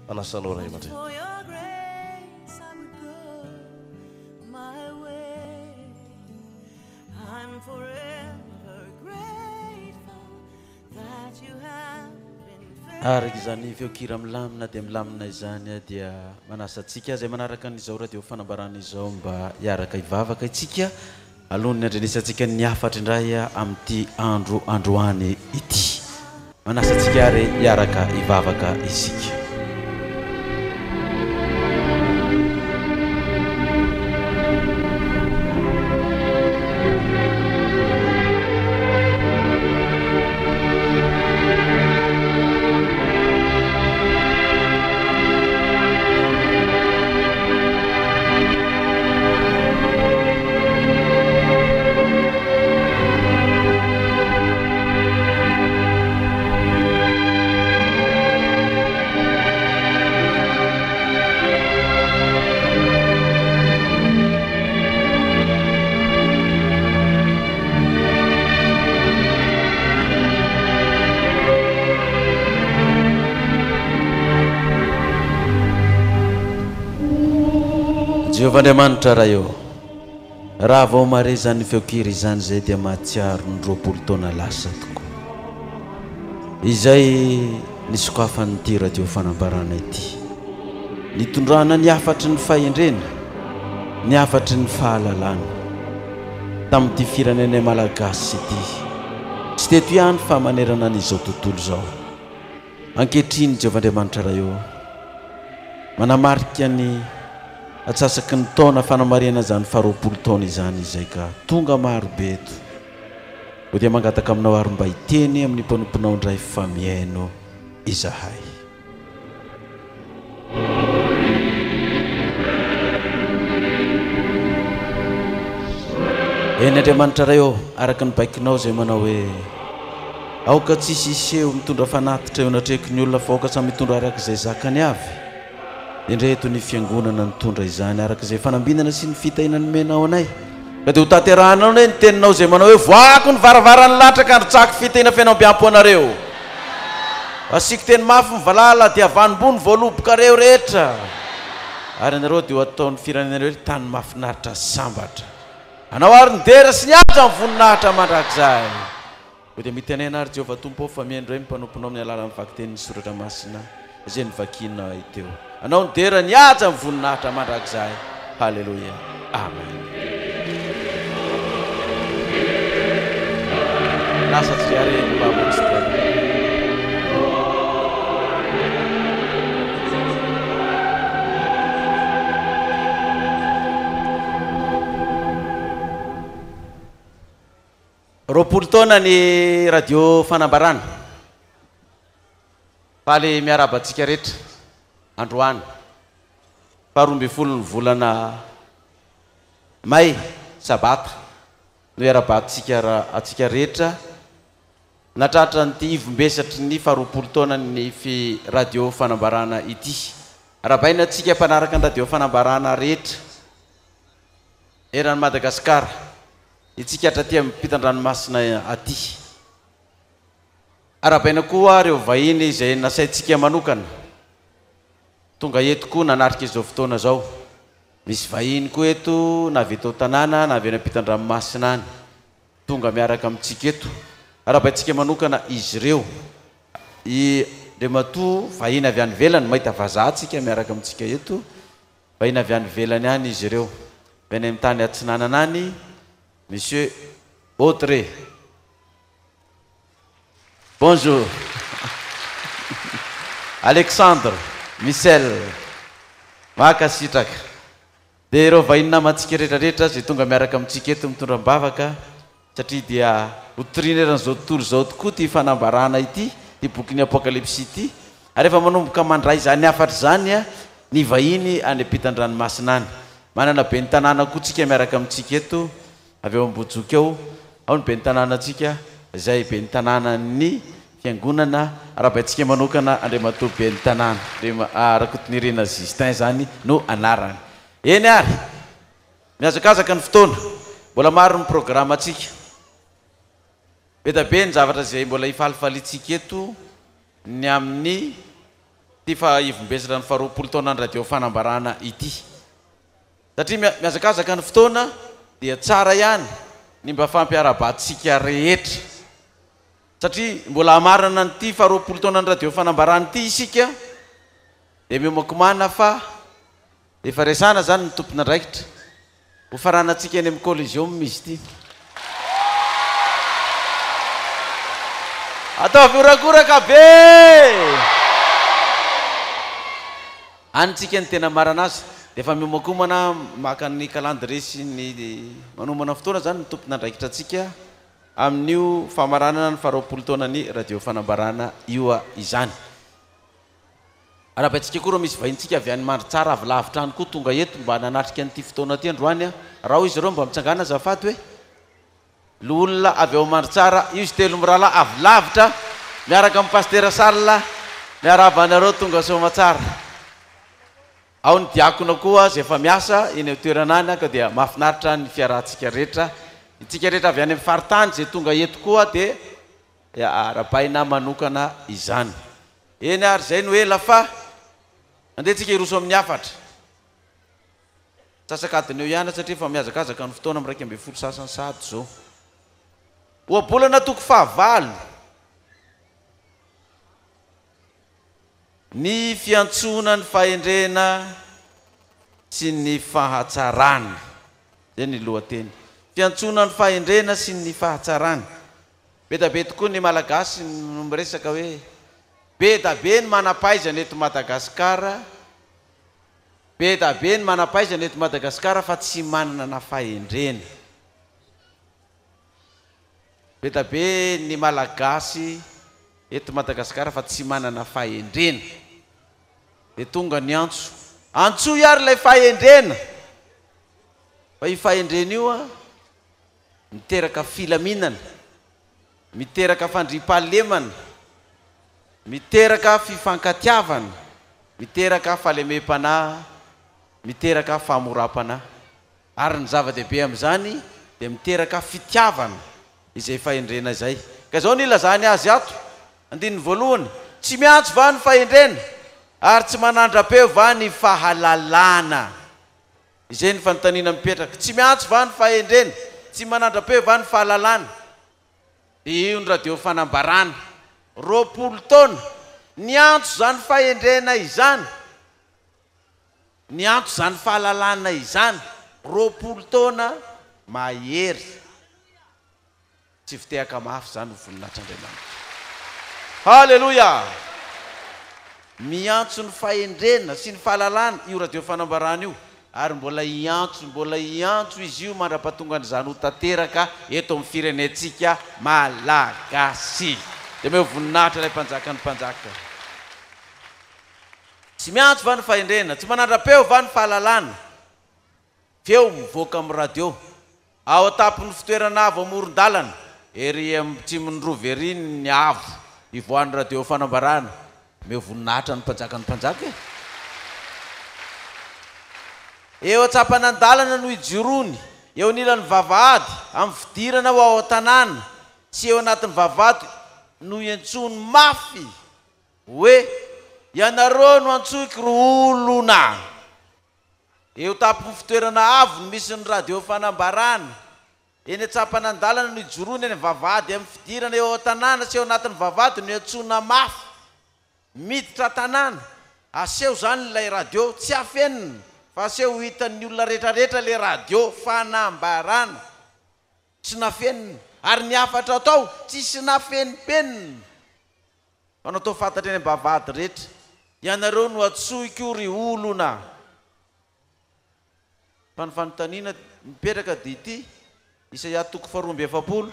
Anasanao ray aman-dreny. Araka izany feokira milamina dia milamina izany dia manasa antsika izay manaraka an'izao radio fanambarana izao mba hiaraka hivavaka itsika alohan'ny andrenesantsika ny hafatra indray amin'ity androany ity. Manasa antsika ary hiaraka hivavaka isika. Jehovah-Andriamanitra raha eo raha vao mare zany feokiry izany zay dia mahatsiaro ny 20 taona lasa tokoa izay nisokafan'ity radio fanambarana ity nitondrana ny afatry ny fahendrena ny afatry ny fahalalana tamin'ity firenenay malagasy ity tsy teto ihany fa manerana an'izao tontolo zao ankehitriny Jehovah-Andriamanitra raha eo manamarika ny atsasaky ny taona fanamarena zany 20 taona izany izay ka tonga maro be eto ho dia mangataka aminao ary mba hiteny amin'ny mpanomponao indray fa miaino izahay. Eny Andriamanitra ray eo araka ny baikinao zay manao hoe aoka tsisy iseho mitondra fanatitra eo anatreky ny olona fa aoka samy mitondra araka izay zakany avy indreto ny fiangonana nitondra izany araka izay fanambinana sy ny fitahinany menao anay ka dia ho taterahanao ny teninao zay manao hoe voako ny varavarany latraka andro tsaky fitahina fiainam-biampo anareo asiko teny mafy mivalala dia avanimbony voaloboka reo rehetra ary anareo dia ho ataon'ny firenenareo hoe tany mafinaritra sambatra anao ary nidera sy niaja amin'ny voninahitra mandrakizay ho dia mitenena ary Jehovah tompo fa miendro hoe mimpanomponao amin'ny alalan'ny vakitenin'ny soratra masina izay nivakina iteo anao nidera niaja amin'ny voninahitra mandrakizay. Halleluja, amen. Lasa tsiriare ny babotsitra roapolo taona ny radio fanambarana faly miarabantsika rehetra androany faharoambinifolo ny volana may sabata no iarabantsika atsika rehetra natratra nyty ivombesatry ny faharoapolo taona ny radio fanambarana ity arabaina atsika mpanaraka ny radio fanambarana rehetra eran'ny Madagasikara itsika hatraty ampitan-dranomasina aty arabaina koa reo vahiny izay nasaintsika manokana tonga eto koa nanatrika izao fotoana zao misy vahiny koa eto na avy eto tanàna na avy any ampitan-dranomasina any tonga miaraka amintsika eto arabaintsika manokana izy ireo le mato vahiny avy any velany mahita vazahantsika miaraka amintsika eto vahiny avy any velany any izy ireo vany amin'ny tany atsinanana any Monsieur Autré. Bonjour. Alexandre, Michel, makasitraka. Dia ireo vahiny namantsika rehetrarehetra zay tonga miaraka amintsika eto mitondra mbavaka satria dia hotorineran'izao tontolo zao tokoa ty fanambarana ity ty bokin'ny apokalypsy ity ary efa manomboka mandray zany afatra zany ny vahiny any ampitan-dranomasina any manana be ny tanàna koa tsika miaraka amintsika eto avy eo ambotsoka eo ao ny be ny tanàna atsika zay be ny tanàna ny fiangonana arabaintsika manokana Andriamatoa be ny tanàna Rakotonirina Justin zany no anarany. Eny ary miazakazaka ny fotoana mbola maro ny programme atsika be da be ny zavatra zay mbola ifalifalitsika eto ny amin'ny ty fa ivombesatra ny faharoapolo taona ny radio fanambarana ity satria miazakazaka ny fotoana dia tsara ihany ny mba fampiarabatsika rehetra satria mbola amarana nyty faharoapolo taona ny radio fanambarana ity isika dia miomakomana fa efa resana zany ny tompona andraikitra ho faranantsika eny amin'ny collégium misy ity atao fiorakoraka be anytsika ny tena marana azy dia efa miomakomana maka ny calendrier sy ny manomana fotoana zany ny tompona andraikitra atsika amin'io famaranana ny faharoapolo taona ny radio fanambarana io izany arabaitsika koa raha misy vahintsika avy any mandry tsara avy lavitra any koa tonga eto mba nanatrika an'ity fotoana ty androany raha izy ireo mba mitsangana zafady hoe loolona avy ao mandry tsara io izy telo mirala avy lavitra miaraka amin'ny pastera salla miarabanareo tonga soma tsara ao ny diakona koa zay efa miasa eny toeranany ka dia mahafinaritra ny fiarahantsika rehetra itsika rehetra avy any amin'ny faritany zay tonga eto koa dia arapaina manokana izany eny ary zay no ela fa andehantsika iroso amin'ny afatra sasakadiny eo ihany satria efa miazakazaka ny fotoana am'raiky ambe folo sasany sady zao oabolana toko fahavalo ny fiantsona ny fahendrena sy ny fahatsarana zay ny lohateny fiantsona ny fahendrena sy ny fahatsarana be da be tokoa ny malagasy no miresaka hoe be da be ny manapaizana eto Madagasikara be da be ny manapaizana eto Madagasikara fa tsy manana na fahendrena be da be ny malagasy eto Madagasikara fa tsy manana fahendrena dia tonga ny antso iary ilay fahendrena fa io fahendrena io miteraka filaminana miteraka fandripahalemana miteraka fifankatiavana miteraka fahalemem-panahy miteraka fahamoram-panahy ary ny zava-dehibe amin'izany dia miteraka fitiavana izay fahendrena izay ka zao ny ilazany azy ato andininy voalohany tsy miantso va ny fahendrena ary tsy manandra-peo va ny fahalalana izay ny fanontaniana mipetraka tsy miantso va ny fahendrena tsy manandra-peo va ny fahalalana dia io ny radio fanambarana roapolo taona ny antso zany fahendrena izany ny antso zany fahalalana izany roapolo taona mahery tsy fitehaka mafy zany ho voninahitran'Andriamanitra halleloia miantso ny fahendrena sy ny fahalalana io radio fanambarana io ary mbola iantso izy io mandra-pahatonga n'izany ho tanteraka eto amin'ny firenentsika malagasy dia meo voninahitra ilay mpanjaka ny mpanjaka tsy miantso va ny fahendrena tsy manandra-peo va ny fahalalana feo mivoaka amin'ny radio ao atapin'ny fitoerana avo amoron-dalana ery amin'ny tsimony rovery ny avo ivoan'ny radio fanambarana meo voninahitra ny mpanjaka ny mpanjaka eo atsapana an-dalana no ijorony eo anilan'ny vavahady amin'ny fidirana ho ao an-tanàna sy eo anatin'ny vavahady no iantsony mafy hoe ianareo no antsoiky ro olona eo tapin'ny fitoerana avo no misy ny radio fanambarana eny atsapana an-dalana no ijorony eny vavahady amin'ny fidirana eo an-tanàna sy eo anatin'ny vavahady no iantsona mafy miditra tanàna aseho zany ilay radio tsy afenina fa aseho hitan'ny olona rehetrarehetra le radio fanambarana tsy nafenina ary ny afatra atao tsisy nafenipenina fa natao fantatra eny am-bavahady rehetra ianareo no atsoiko ry olona fa ny fanontaniana mipetraka dia ity Isaia toko faharoamby efapolo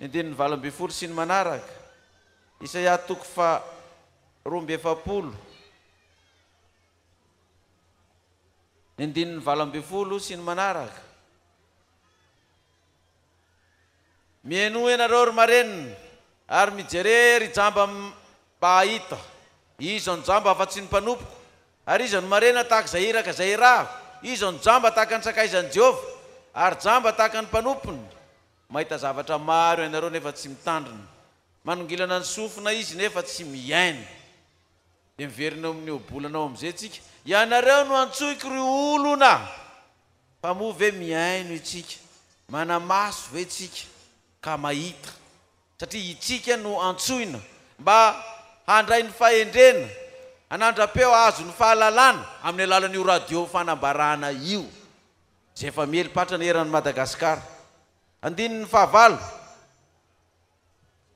andininy valamby folo sy ny manaraka Isaia toko faharoamby efapolo andininy valamby folo sy ny manaraka mieno ianareo ry marenina ary mijerery jamba mbahita iza ny jamba afa-tsy ny mpanompoka ary iza ny marena tahaka zay iraka zay raha iza ny jamba tahaka ny sakaizan'i Jehovah ary jamba tahaka ny mpanompony mahita zavatra maro ianareo nefa tsy mitandrina manongilana ny sofina izy nefa tsy miaina dia miverina amin'ny obolanao amin'izay tsika ianareo no antsoiko ry olona fa moa ve miaino itsika manamaso ve tsika ka mahita satria itsika no antsoina mba handray ny fahendrena anandrapeo azo ny fahalalana amin'ny alalan'io radio fanambarana io zay efa mielipatra ny eran'ny Madagasikara. Andininy fahavalo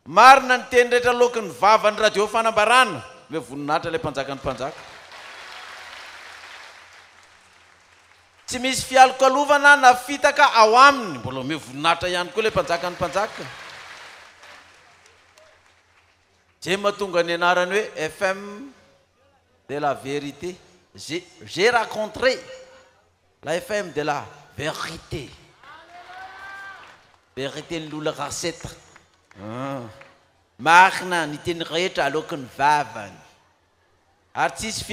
marina ny teny rehetra loky ny vava ny radio fanambarana le voninahitra ilay mpanjaka ny mpanjaka tsy misy fialokalovana na fitaka ao aminy mbola ome voninahitra ihany koa ilay mpanjaka ny mpanjaka zay mahatonga ny anarany hoe FM de la vérité. J'ai rencontré la FM de la vérité. Vérité ny lola raseta marina ny teny rehetra aloky ny vavany ary tsisy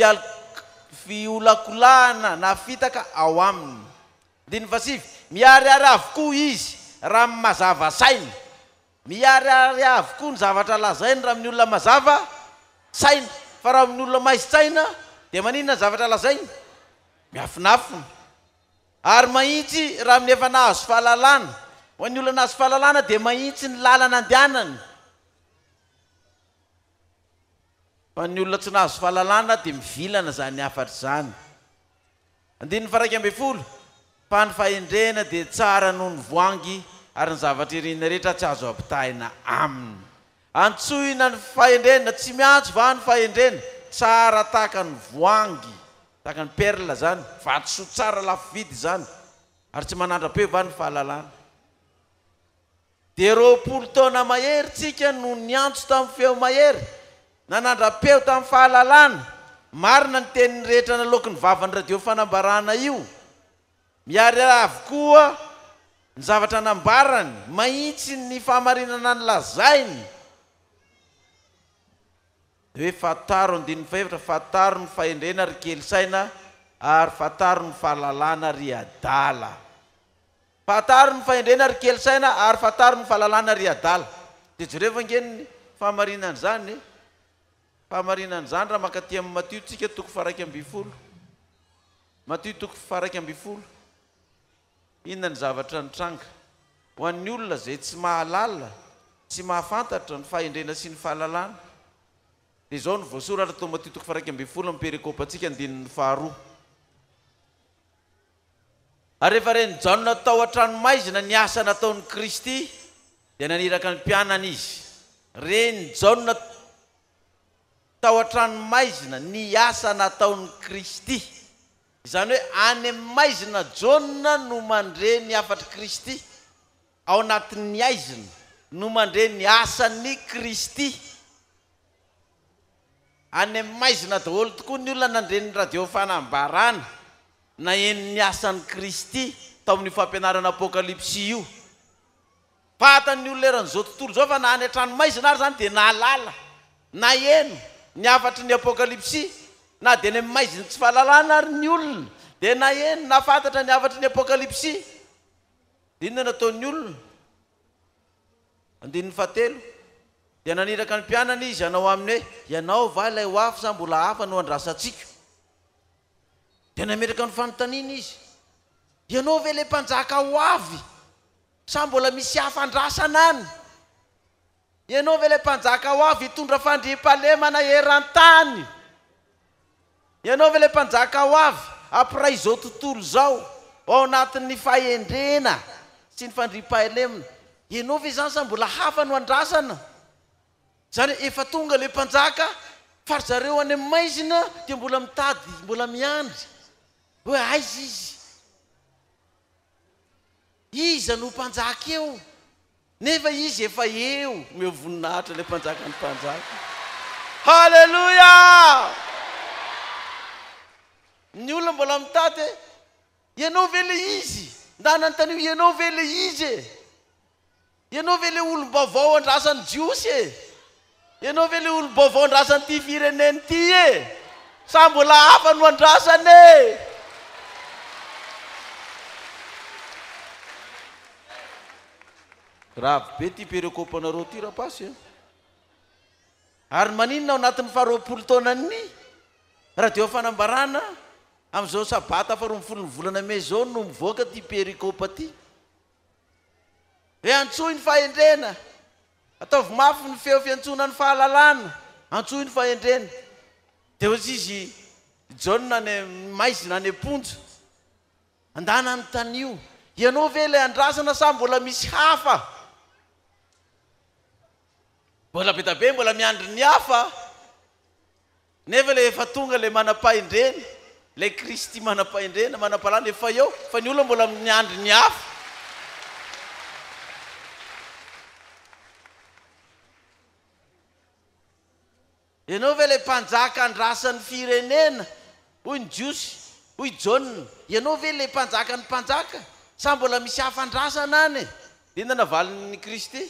fiolakolana na fitaka ao aminy. Diny fasivy miariary avokoa izy raha mazava saina, miariary avokoa ny zavatra lazainy raha amin'ny olona mazava saina, fa raha amin'ny olona maizitsaina dia maninona ny zavatra lazainy miafinafina ary mahitsy raha amin'ny efa nahazo fahalalana. Ho an'ny olona nahazo fahalalana dia mahitsy ny lalana andehanany, fa ny olona tsy nahazo fahalalana dia mivilana zany afatra zany. Andininy faha 12 fa ny fahendrena dia tsara noho ny voangy ary ny zavatra irina rehetra tsy azo ampitahina aminy. Antsoina ny fahendrena tsy miantso va ny fahendrena tsara tahaka ny voangy tahaka ny perla zany vatosoa tsara lafo vidy zany ary tsy manandrapeo va ny fahalalana. Dia 20 taona mahery tsika no niantso tamin'ny feo mahery nanandrapeo tamin'ny fahalalana. Marina ny teny rehetra naloky ny vavan'ny radio fanambarana io miary avokoa ny zavatra nambarany mahitsy ny fahamarinana ny lazainy. Hoe fataro andininy fahefatra fataro ny fahendrena ry kely saina ary fataro ny fahalalana ry adala. Fataro ny fahendrena ry kely saina ary fataro ny fahalalana ry adala. Dia jereo ngeny fahamarinana zany fahamarinana zany raha makaty amin'ny Matio tsika toko faha 2 Matio toko faha 2 inona ny zavatra nitranga ho an'ny olona zay tsy mahalala tsy mahafantatra ny fahendrena sy ny fahalalana. Dia zao ny voasoratra tao Matio toko faha 2 amin'ny perikôpantsika andininy faharoa. Ary rehefa reny Jaona tao an-tranomaizina ny asa nataon'ny Kristy dia naniraka ny mpianana izy. Reny Jaona tao an-tranomaizina ny asa nataon'ny Kristy, izany hoe any amin'ny maizina Jaona no mandre ny afatry Kristy, ao anatin'ny aizina no mandre ny asan'ny Kristy. Any amin'ny maizina daholo tokoa ny olona nandre ny radio fanambarana na eny ny asan'ny Kristy tao amin'ny fampianarana apokalipsy io. Fatan'ny olona eran'izao tontolo zao fa na any an-tranomaizina ary zany dia nahalala na eno ny afatry ny apokalipsy na dia ny amin'ny maizina tsy fahalalana ary ny olona dia na eno na fantatra ny afatry ny apokalipsy. Inona nataon'ny olona? Andininy fahatelo dia naniraka ny mpianana izy anao aminy hoe ianao va ilay ho afo sa mbola hafa no andrasantsika. Dia nameraka ny fanontaniana izy, ianao ve ilay mpanjaka ho avy sa mbola misy hafa andrasana any? Ianao ve ilay mpanjaka ho avy hitondra fandriam-pahalemana eran-tany? Ianao ve ilay mpanjaka ho avy ampiray izao tontolo zao ao anatin'ny fahendrena sy ny fandriam-pahalemana? Ianao ve zany sa mbola hafa no andrasana? Zany efa tonga ilay mpanjaka fa zareo any amin'ny maizina dia mbola mitady, mbola miandry hoe aiza izy, iza no mpanjaka eo, nefa izy efa eo meo voninahitra ilay mpanjaka ny mpanjaka. Halleluja! Ny olona mbola mitady ianao ve le izy, nda nanontany ianao ve le izy, ianao ve le olom-baovao andrasan'ny jiosy, ianao ve le olom-baovao andrasan'ny ty fireneny ty sa mbola hafa no andrasany? Grave be ty perikôpanareo ty rapasy. ary maninona ao anatin'ny faharoapolo taonany raha dia fanambarana amin'izao sabata faharoapolo ny volana me zao no mivoaka ty perikopa ty hoe antsoy ny fahendrena ataovy mafy ny feo fiantsona ny fahalalana antsoy ny fahendrena dia ozy izy jauna ny maizina ny aponjo andana ny tanio ianao ve ilay andrasana sa mbola misy hafa mbola betabe mbola miandry ny hafa nefa le efa tonga le manam-pahendrena le Kristy manam-pahendrena manam-palana efa eo fa ny olona mbola miandry ny hafa ianao ve le mpanjaka andrasan'ny firenena hoy ny Jiosy hoy Jauna ianao ve le mpanjaka ny mpanjaka sa mbola misy hafa andrasana any inona navaliny Kristy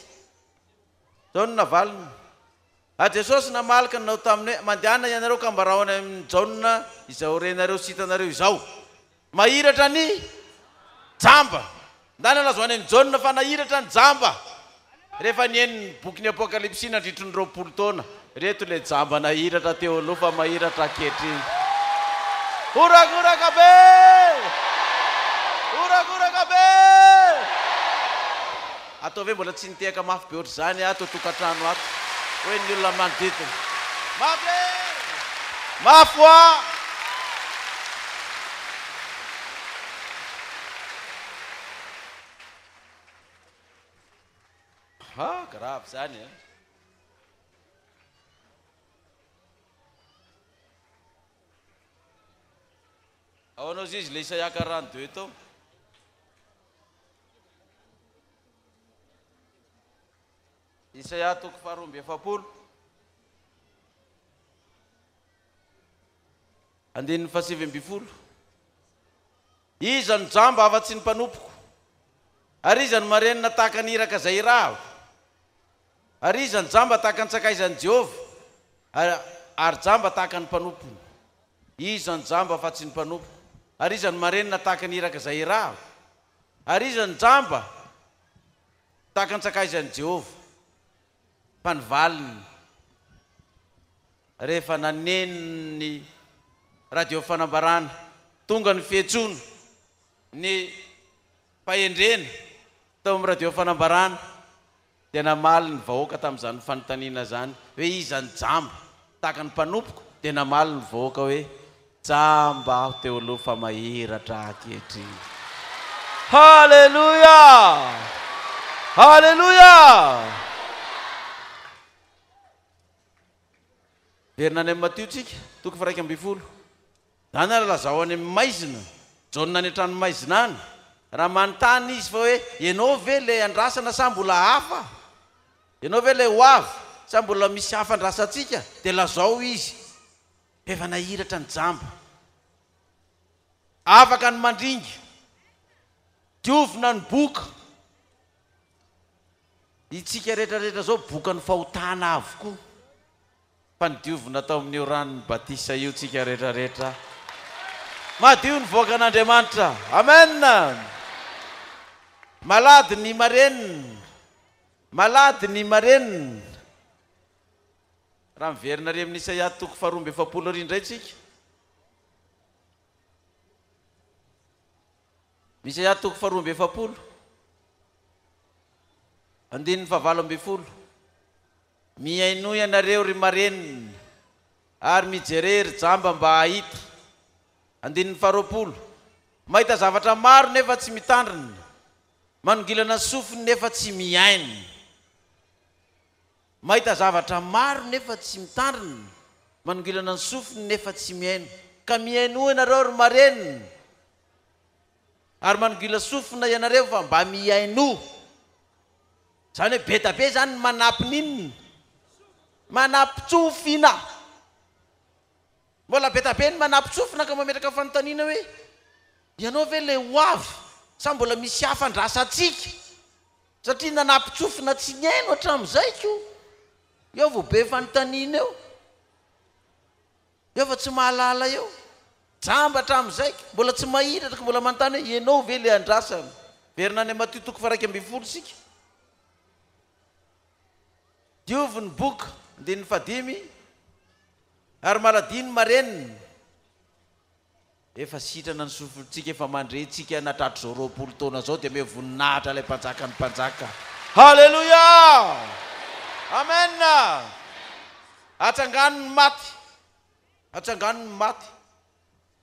zao no navaliny a Jesosy namalaka nanao taminy hoe mandehana ianareo ka mbaraony amin'ny Jauna izao renareo sy hitanareo izao mahiratra ny jamba ndany lazoany amin'ny Jauna fa nahiratra ny jamba rehefa nieniny boky apokalipsy nandritry ny 20 taona reto le jamba nahiratra teo aloha fa mahiratra kehitriny orakoraka be orakoraka be atao ve mbola tsy nitehaka mafy be ohatry zany ato tokantrano ato hoe ny olona manodidina mafy mafy oa grave zany ao anao izy le Isaia 42 tao Isaia toko faharoamby efapolo andininy fahasivy ambifolo iza ny jamba afa-tsy ny mpanompoko ary iza ny marenina tahaka ny iraka zay raha ary iza ny jamba tahaka ny tsakaizan'i Jehova ary jamba tahaka ny mpanompony iza ny jamba afa-tsy ny mpanompoko ary iza ny marenina tahaka ny iraka zay raha ary iza ny jamba tahaka ny tsakaizan'i Jehova fa ny valiny rehefa naneniny radio fanambarana tonga ny fihetsono ny fahendrena tao amin'ny radio fanambarana dia namaly ny vahoaka tamin'izany fanontaniana zany hoe iza ny jamba tahaka ny mpanompoko dia namaly ny vahoaka hoe jamba aho teo aloha fa mahiratra ankehitriny halleluja halleluja verina any amin'ny Matiotsika toko faraika ambifolo zany ary lazao any amin'ny maizina Jauna any an-trano maizina any raha manontany izy fa hoe ianao ve le andrasana sa mbola hafa ianao ve le ho avy sa mbola misy hafa andrasantsika dia lazao izy efa nahiratra ny jamba afaka ny mandringy diovina ny boka itsika rehetrarehetra zao boka ny fahotana avokoa fa ny diovina tao amin'io ranony batisa io tsika rehetrarehetra madio ny voaka an'Andriamanitra amen malady ny marenina malady ny marenina raha miverina re amin'ny Isaia toko faharoamby efapolo ary indray tsika Isaia toko faharoamby efapolo andininy fahavalo amby folo miaino ianareo ry marenina ary mijerery jamba mba hahita andininy faharoapolo mahita zavatra maro nefa tsy mitandrina manongilana sofiny nefa tsy miaina mahita zavatra maro nefa tsy mitandrina manongilana ny sofiny nefa tsy miaina ka miaino ianareo ry marenina ary manongila sofina ianareo fa mba miaino zany hoe betabe zany manampy ninny manampy tsofina mbola betabe ny manampy tsofina ka mametraka fanontaniana hoe ianao ve le ho avy sa mbola misy hafa andrasantsika satria nanampy tsofina tsy niaino hatramin'izay ko eo vao be fanontaniana eo fa tsy mahalala eo jamba hatramin'izay mbola tsy mahiratra ka mbola manontany hoe ianao ve le andrasana verina any Matio toko faraika ambifolo sika diovy ny boka andininy fadimy ary maladiny marenina efa sitrana ny sofontsika efa mandretsika natratro zao 20 taona zao dia voninahitra ilay mpanjaka ny mpanjaka. Halleluja, amen. Atsanganony maty, atsanganony maty,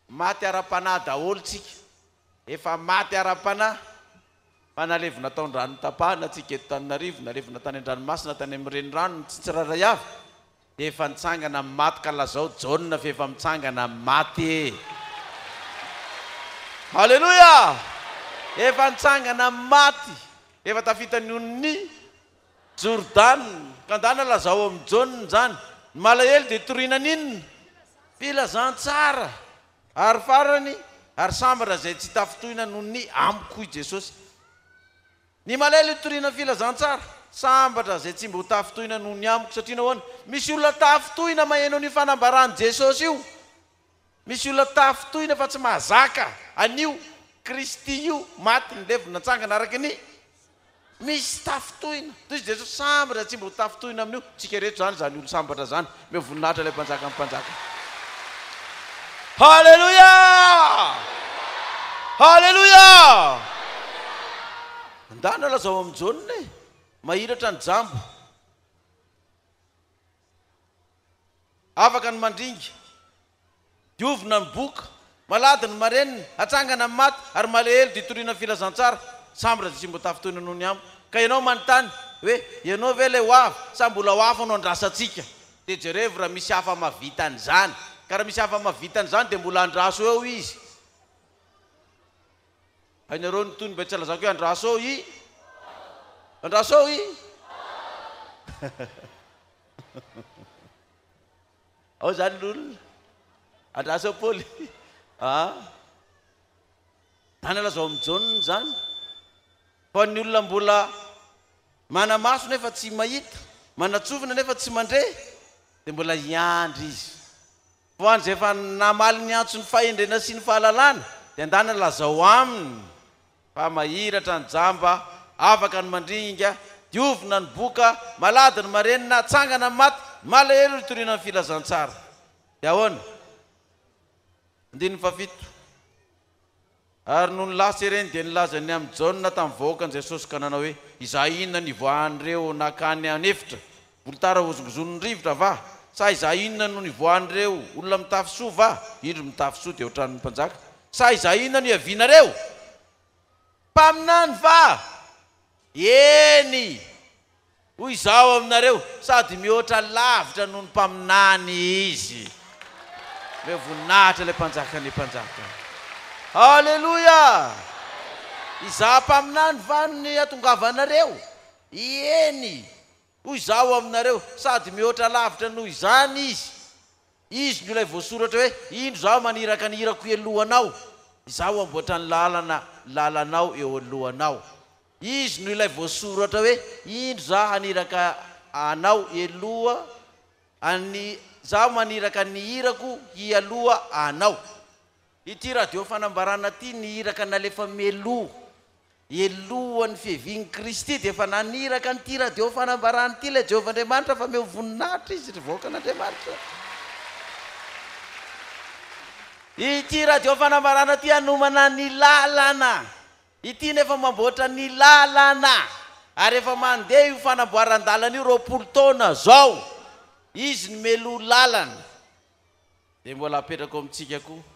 maty ara-panahy daholo tsika, efa maty ara-panahy. Fanalevina tao andrano tapahana tsika eto Tananarivo, nalevina tany an-dranomasina tany amin'ny renirano tsy tsiraray avy, dia efa nitsangana maty ka lazao jaune fa efa mitsangana maty. Halleluja, efa nitsangana maty, efa tafitany ony Jordan kandana lazao amin'ny jaune zany. Malahelo dia toriana ninona filazantsara ary farany ary sambatra zay tsy tafitohina noho ny amiko i Jesosy. Ny malahelo toriana filazantsara sambatra zay tsy mbo tafitohina noho ny amiko satria nahoana misy olona tafitohina maheno ny fanambarany Jesosy io. Misy olona tafitohina fa tsy mahazaka anio Kristy io maty nilevina natsangana araka ny misy tafitohina. Toy izy Jesosy sambatra tsy mbo tafitohina amin'io. Tsika rehetra zany zany olo sambatra zany me voninahitra ilay mpanjaka mpanjaka. Halleluja, halleluja. Andana lazao amin'ny jaune mahiratra ny jambo afaka ny mandringa diovina ny boka malady ny marenina atsangana ny maty ary malahelo dia toriana filazantsara sambatra tsy mbo tafitohina noho ny amiko. Ka ianao manontany hoe ianao ve lay hoavy sa mbola hoafa no andrasantsika? Dia jerevy raha misy hafa mavitany zany, ka raha misy hafa mavitany zany dia mbola andraso eo izy. Hainareo ny toy ny mba tsy alazako hoe andraso eo i, andraso eo i. Ao zany l'olona andraso eo Paoly. Tany alazao amin'ny jaune zany. Fa ny olona mbola manamaso nefa tsy mahita, manatsofina nefa tsy mandre, dia mbola iandry izy. Fa an'izay efa namaly ny antso ny fahendrena sy ny fahalalana dia andana lazao aminy fa mahiratra ny jamba afaka ny mandringa diovina ny boka malady ny marenina atsangana ny maty malahelo hitoriana ny filazantsara. Dia ahoana? Andininy fafito. Ary noho ny lasa ireny dia nilaza ny amin'ny jaune tamin'ny vahoakany Jesosy ka nanao hoe izaho inona ny voan'ireo nakany anefitra volotara ozongozon'ny rivotra va? Sa izaho inona no nivoan'ireo olona mitafisoa va? Indro mitafisoa dia ohatran'ny mpanjaka. Sa izaho inona no iavianareo? Mpaminany va? Eny, hoy izaho aminareo sady mihoatra lavitra noho ny mpaminany izy. Me voninahitra ilay mpanjaka ny mpanjaka. Halleluja, izaho mpaminany va ny atongavanareo? Eny, hoy izaho aminareo sady mihoatra lavitra noho izany izy. Izy no ilay voasoratra hoe indro zaho maniraka ny hirako elohanao, izaho amboatra ny lalanao eo alohanao. Izy no ilay voasoratra hoe indro zaho haniraka anao eloha, zaho maniraka ny hirako hialoha anao. Ity radio fanambarana ty nihiraka nalefa meloha elohan'ny fihevian'i Kristy dia efa naniraka nyty radio fanambarana ty ilay Jehovahandriamanitra fa meo voninahitra izy rivoaka an'Andriamanitra. Ity radio fanambarana ty hanomana ny lalana, ity nefa mamboatra ny lalana ary efa mandeha io fanamboaran-dalana io 20 taona zao izy ny meloha lalana. Dia mbola apetrako amintsika koa